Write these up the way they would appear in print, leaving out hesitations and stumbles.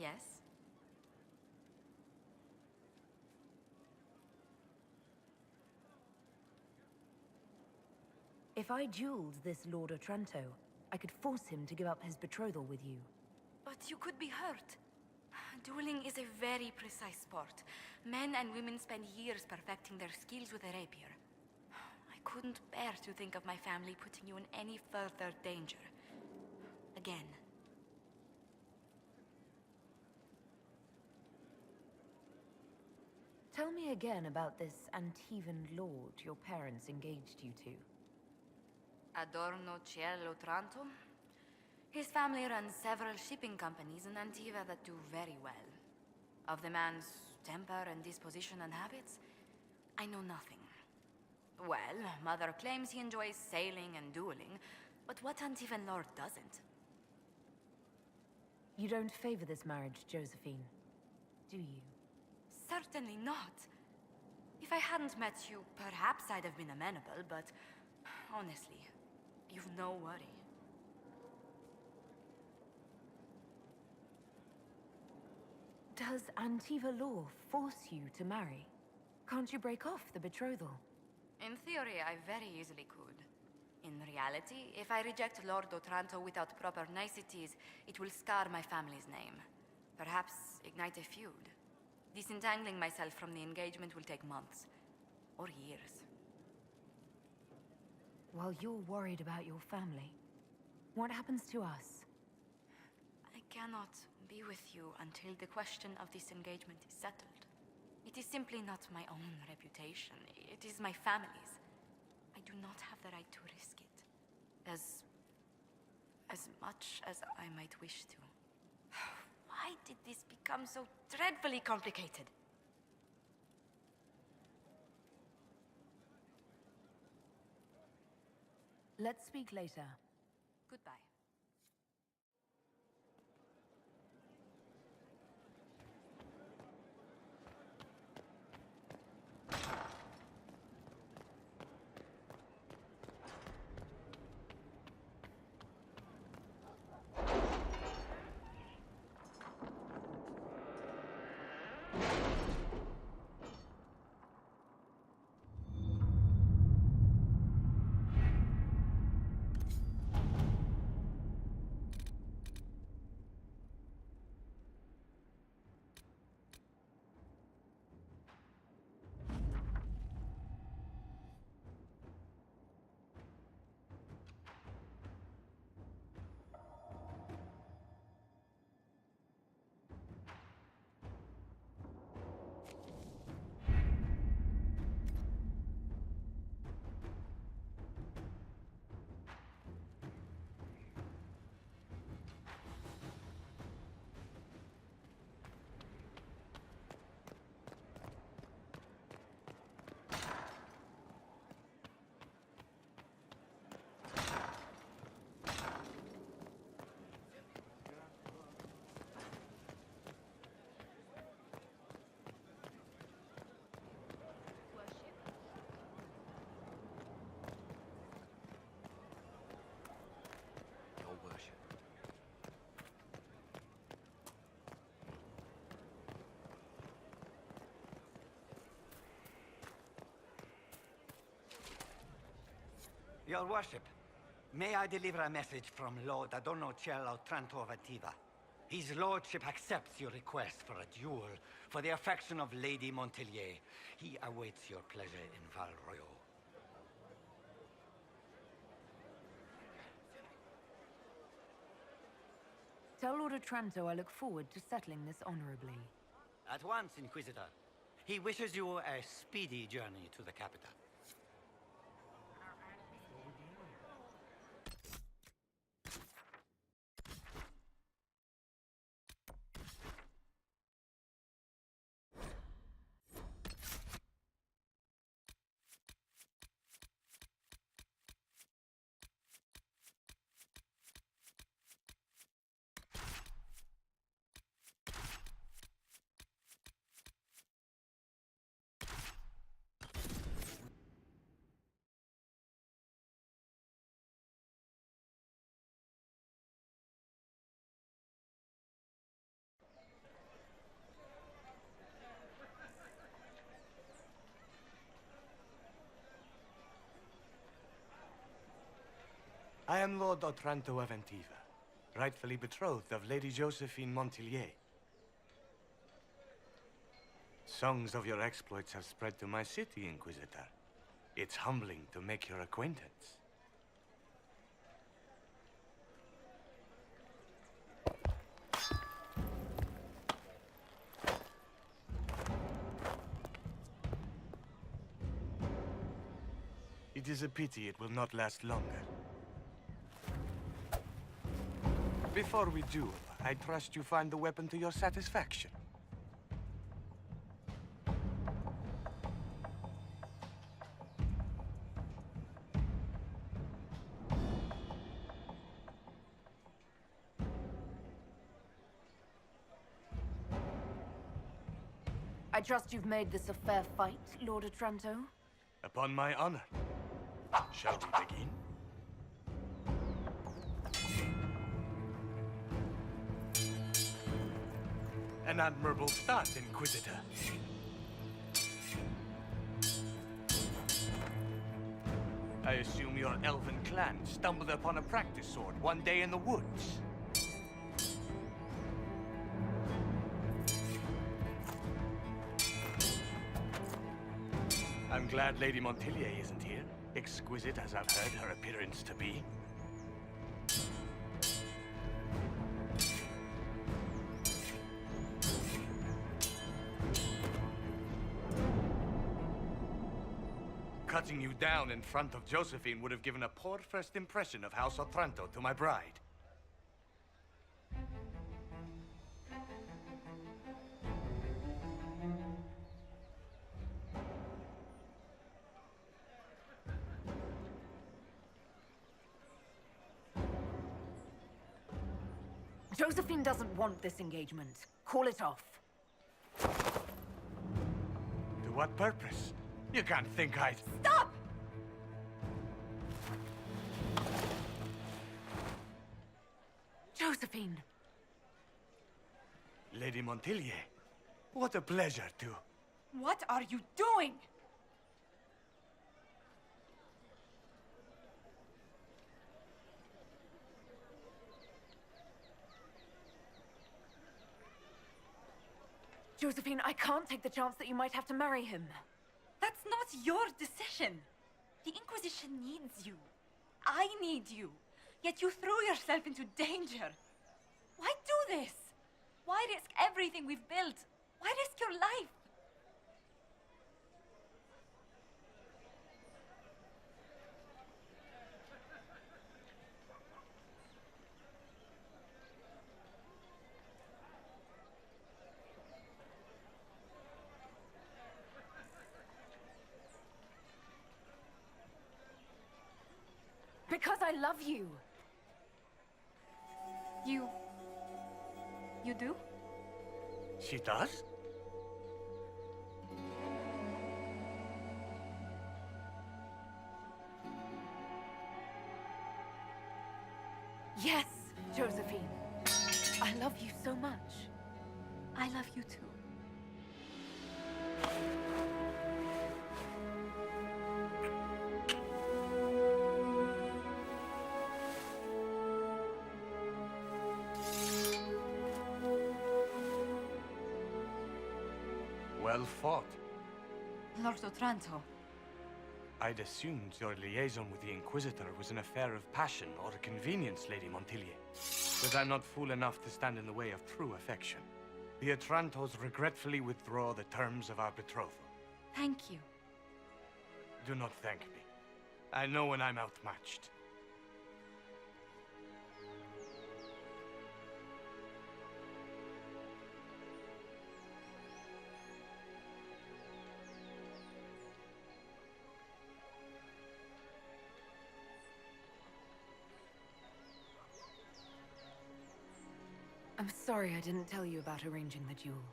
Yes? If I dueled this Lord Otranto, I could force him to give up his betrothal with you. But you could be hurt. Dueling is a very precise sport. Men and women spend years perfecting their skills with a rapier. I couldn't bear to think of my family putting you in any further danger. Again. Tell me again about this Antivan lord your parents engaged you to. Adorno Cielo Otranto? His family runs several shipping companies in Antiva that do very well. Of the man's temper and disposition and habits, I know nothing. Well, Mother claims he enjoys sailing and dueling, but what Antivan lord doesn't? You don't favor this marriage, Josephine, do you? Certainly not. If I hadn't met you, perhaps I'd have been amenable, but honestly, you've no worry. Does Antiva law force you to marry? Can't you break off the betrothal? In theory, I very easily could. In reality, if I reject Lord Otranto without proper niceties, it will scar my family's name. Perhaps ignite a feud. Disentangling myself from the engagement will take months. Or years. While you're worried about your family, what happens to us? I cannot be with you until the question of this engagement is settled. It is simply not my own reputation. It is my family's. I do not have the right to risk it. As much as I might wish to. Why did this become so dreadfully complicated? Let's speak later. Goodbye. Your worship, may I deliver a message from Lord Adorno Cielo Otranto of Antiva? His lordship accepts your request for a duel for the affection of Lady Montelier. He awaits your pleasure in Val Royal. Tell Lord Otranto I look forward to settling this honorably. At once, Inquisitor. He wishes you a speedy journey to the capital. I am Lord Otranto of Antiva, rightfully betrothed of Lady Josephine Montilyet. Songs of your exploits have spread to my city, Inquisitor. It's humbling to make your acquaintance. It is a pity it will not last longer. Before we duel, I trust you find the weapon to your satisfaction. I trust you've made this a fair fight, Lord Otranto? Upon my honor. Shall we begin? An admirable start, Inquisitor. I assume your elven clan stumbled upon a practice sword one day in the woods. I'm glad Lady Montilyet isn't here, exquisite as I've heard her appearance to be. Cutting you down in front of Josephine would have given a poor first impression of House Otranto to my bride. Josephine doesn't want this engagement. Call it off. To what purpose? You can't think I'd... Stop! Josephine! Lady Montilyet, what a pleasure to... What are you doing? Josephine, I can't take the chance that you might have to marry him. That's not your decision. The Inquisition needs you. I need you. Yet you threw yourself into danger. Why do this? Why risk everything we've built? Why risk your life? Because I love you. You do? She does? Yes, Josephine. I love you so much. I love you too. Well fought. Lord Otranto. I'd assumed your liaison with the Inquisitor was an affair of passion or convenience, Lady Montilyet. But I'm not fool enough to stand in the way of true affection. The Otrantos regretfully withdraw the terms of our betrothal. Thank you. Do not thank me. I know when I'm outmatched. I'm sorry I didn't tell you about arranging the duel.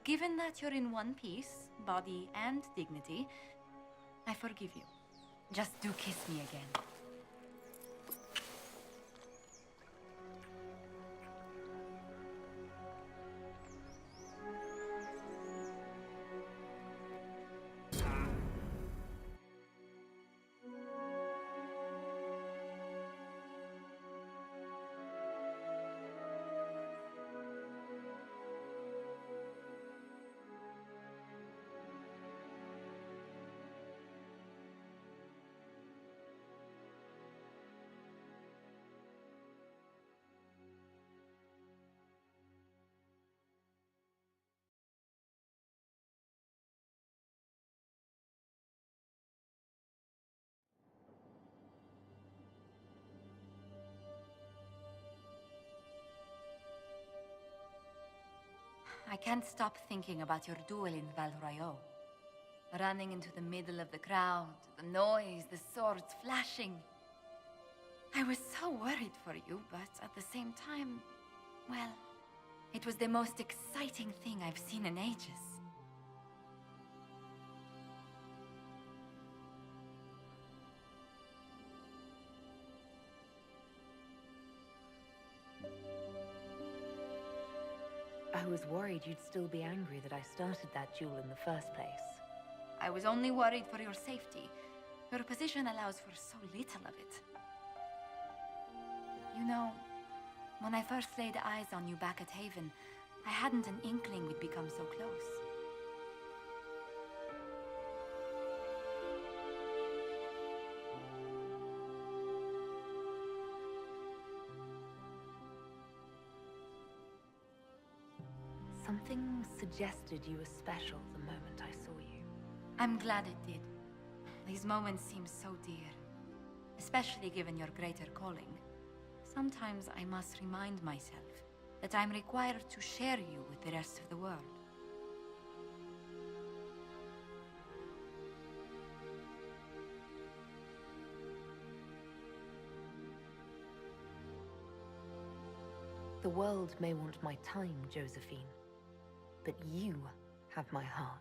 Given that you're in one piece, body and dignity, I forgive you. Just do kiss me again. I can't stop thinking about your duel in Val Royeaux. Running into the middle of the crowd, the noise, the swords flashing. I was so worried for you, but at the same time, well, it was the most exciting thing I've seen in ages. I was worried you'd still be angry that I started that duel in the first place. I was only worried for your safety. Your position allows for so little of it. You know, when I first laid eyes on you back at Haven, I hadn't an inkling we'd become so close. Something suggested you were special the moment I saw you. I'm glad it did. These moments seem so dear, especially given your greater calling. Sometimes I must remind myself that I'm required to share you with the rest of the world. The world may want my time, Josephine, but you have my heart.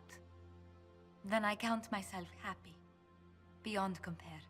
Then I count myself happy, beyond compare.